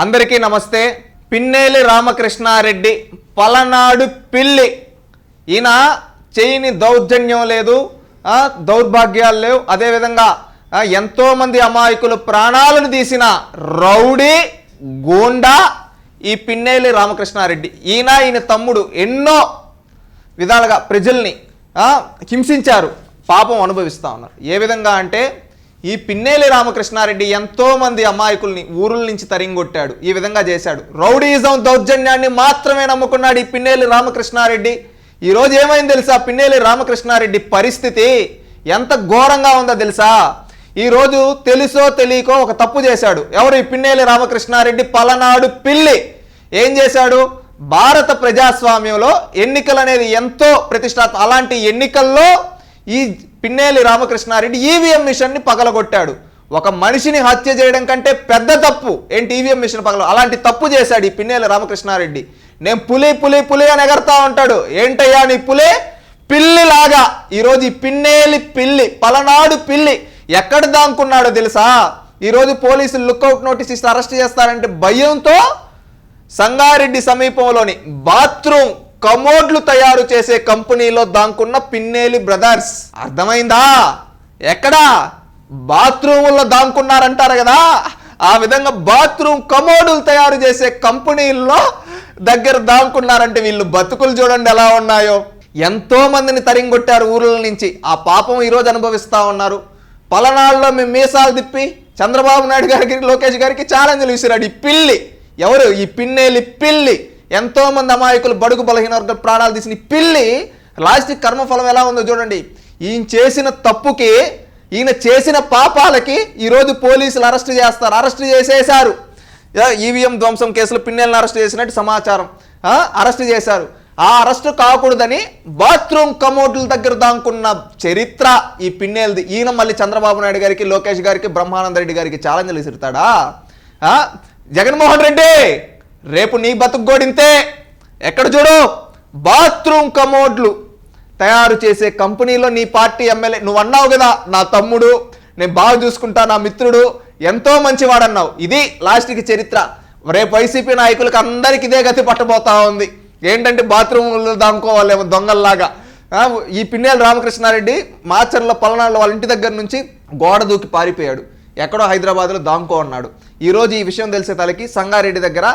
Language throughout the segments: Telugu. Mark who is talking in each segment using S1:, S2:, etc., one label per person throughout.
S1: అందరికీ నమస్తే. పిన్నేలి రామకృష్ణారెడ్డి పలనాడు పిల్లి. ఈయన చేయని దౌర్జన్యం లేదు, దౌర్భాగ్యాలు లేవు. అదేవిధంగా ఎంతోమంది అమాయకులు ప్రాణాలను తీసిన రౌడీ గూండా ఈ పిన్నేలి రామకృష్ణారెడ్డి. ఈయన తమ్ముడు ఎన్నో విధాలుగా ప్రజల్ని హింసించారు, పాపం అనుభవిస్తూ ఉన్నారు. ఏ విధంగా అంటే ఈ పిన్నేలి రామకృష్ణారెడ్డి ఎంతోమంది అమాయకుల్ని ఊరుల నుంచి తరింగొట్టాడు, ఈ విధంగా చేశాడు. రౌడీజం దౌర్జన్యాన్ని మాత్రమే నమ్ముకున్నాడు ఈ పిన్నేలి రామకృష్ణారెడ్డి. ఈరోజు ఏమైంది తెలుసా? పిన్నేలి రామకృష్ణారెడ్డి పరిస్థితి ఎంత ఘోరంగా ఉందో తెలుసా? ఈరోజు తెలుసో తెలియకో ఒక తప్పు చేశాడు. ఎవరు? ఈ పిన్నేలి రామకృష్ణారెడ్డి పలనాడు పిల్లి. ఏం చేశాడు? భారత ప్రజాస్వామ్యంలో ఎన్నికలు అనేది ఎంతో ప్రతిష్టాత్మక. అలాంటి ఎన్నికల్లో ఈ పిన్నేలి రామకృష్ణారెడ్డి ఈవీఎం మిషన్ని పగలగొట్టాడు. ఒక మనిషిని హత్య చేయడం కంటే పెద్ద తప్పు ఏంటి ఈవీఎం మిషన్ పగల. అలాంటి తప్పు చేశాడు ఈ పిన్నేలి రామకృష్ణారెడ్డి. నేను పులి పులి పులి అని ఎగరతా ఉంటాడు. ఏంటయ్యా నీ పులి? పిల్లిలాగా ఈరోజు ఈ పిన్నేలి పిల్లి, పలనాడు పిల్లి ఎక్కడ దాంకున్నాడో తెలుసా? ఈరోజు పోలీసులు లుక్అవుట్ నోటీస్ ఇస్తే అరెస్ట్ చేస్తారంటే భయంతో సంగారెడ్డి సమీపంలోని బాత్రూమ్ కమోడ్లు తయారు చేసే కంపెనీలో దాంకున్న పిన్నేలి బ్రదర్స్. అర్థమైందా? ఎక్కడా? బాత్రూముల్లో దాంకున్నారంటారు కదా, ఆ విధంగా బాత్రూమ్ కమోడులు తయారు చేసే కంపెనీల్లో దగ్గర దాంకున్నారంటే వీళ్ళు బతుకులు చూడండి ఎలా ఉన్నాయో. ఎంతో మందిని తరింగొట్టారు ఊర్ల నుంచి. ఆ పాపం ఈరోజు అనుభవిస్తూ ఉన్నారు. పలనాడులో మేము మీసాలు తిప్పి చంద్రబాబు నాయుడు గారికి, లోకేష్ గారికి ఛాలెంజ్లు విసిరాడు ఈ పిల్లి. ఎవరు? ఈ పిన్నేలి పిల్లి. ఎంతో మంది అమాయకులు, బడుగు బలహీన వర్గాలు ప్రాణాలు తీసిన పిల్లి లాస్ట్ కర్మఫలం ఎలా ఉందో చూడండి. ఈయన చేసిన తప్పుకి, ఈయన చేసిన పాపాలకి ఈరోజు పోలీసులు అరెస్ట్ చేస్తారు. అరెస్ట్ చేసేశారు. ఈవీఎం ధ్వంసం కేసులో పిన్నేలిని అరెస్ట్ చేసినట్టు సమాచారం. అరెస్ట్ చేశారు. ఆ అరెస్ట్ కాకూడదని బాత్రూమ్ కమోడ్ల దగ్గర దాంకున్న చరిత్ర ఈ పిన్నేలిది. ఈయన మళ్ళీ చంద్రబాబు నాయుడు గారికి, లోకేష్ గారికి, బ్రహ్మానంద రెడ్డి గారికి ఛాలెంజ్లు విసురుతాడా? జగన్మోహన్ రెడ్డి రేపు నీ బతుకుగోడింతే. ఎక్కడ చూడు, బాత్రూమ్ కమోడ్లు తయారు చేసే కంపెనీలో నీ పార్టీ ఎమ్మెల్యే. నువ్వు అన్నావు కదా, నా తమ్ముడు, నేను బాగా చూసుకుంటా, నా మిత్రుడు, ఎంతో మంచివాడన్నావు. ఇది లాస్ట్కి చరిత్ర. రేపు వైసీపీ నాయకులకు అందరికి ఇదే గతి పట్టబోతా ఉంది. ఏంటంటే బాత్రూమ్లో దాముకోవాలేమో దొంగల్లాగా. ఈ పిన్నేలి రామకృష్ణారెడ్డి మాచర్ల పలనాడులో వాళ్ళ ఇంటి దగ్గర నుంచి గోడ దూకి పారిపోయాడు. ఎక్కడో హైదరాబాద్లో దాంకో అన్నాడు. ఈరోజు ఈ విషయం తెలిసే తలకి సంగారెడ్డి దగ్గర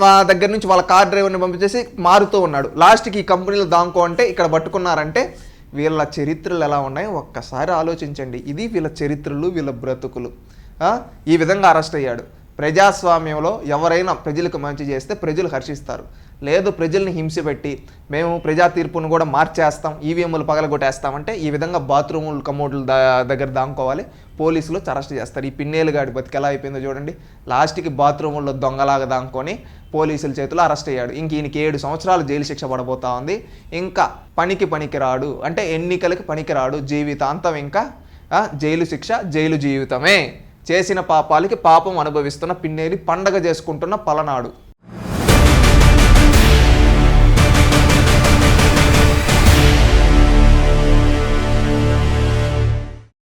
S1: మా దగ్గర నుంచి వాళ్ళ కార్ డ్రైవర్ని పంపించేసి మారుతూ ఉన్నాడు. లాస్ట్కి ఈ కంపెనీలో దాంకో అంటే ఇక్కడ పట్టుకున్నారంటే వీళ్ళ చరిత్రలు ఎలా ఉన్నాయో ఒక్కసారి ఆలోచించండి. ఇది వీళ్ళ చరిత్రలు, వీళ్ళ బ్రతుకులు. ఈ విధంగా అరెస్ట్ అయ్యాడు. ప్రజాస్వామ్యంలో ఎవరైనా ప్రజలకు మంచి చేస్తే ప్రజలు హర్షిస్తారు. లేదు ప్రజల్ని హింసపెట్టి మేము ప్రజా తీర్పును కూడా మార్చేస్తాం, ఈవీఎంలు పగలగొట్టేస్తామంటే ఈ విధంగా బాత్రూములు కమోడ్ల దగ్గర దాంకోవాలి, పోలీసులు అరెస్ట్ చేస్తారు. ఈ పిన్నేలు గాడి బతికి ఎలా అయిపోయిందో చూడండి. లాస్ట్కి బాత్రూముల్లో దొంగలాగా దాంకొని పోలీసుల చేతిలో అరెస్ట్ అయ్యాడు. ఇంక ఈయనకి 7 సంవత్సరాలు జైలు శిక్ష పడబోతా ఉంది. ఇంకా పనికిరాడు అంటే ఎన్నికలకి పనికిరాడు, జీవితాంతం ఇంకా జైలు శిక్ష, జైలు జీవితమే. చేసిన పాపాలకి పాపం అనుభవిస్తున్న పిన్నేలి పండగ చేసుకుంటున్న పలనాడు.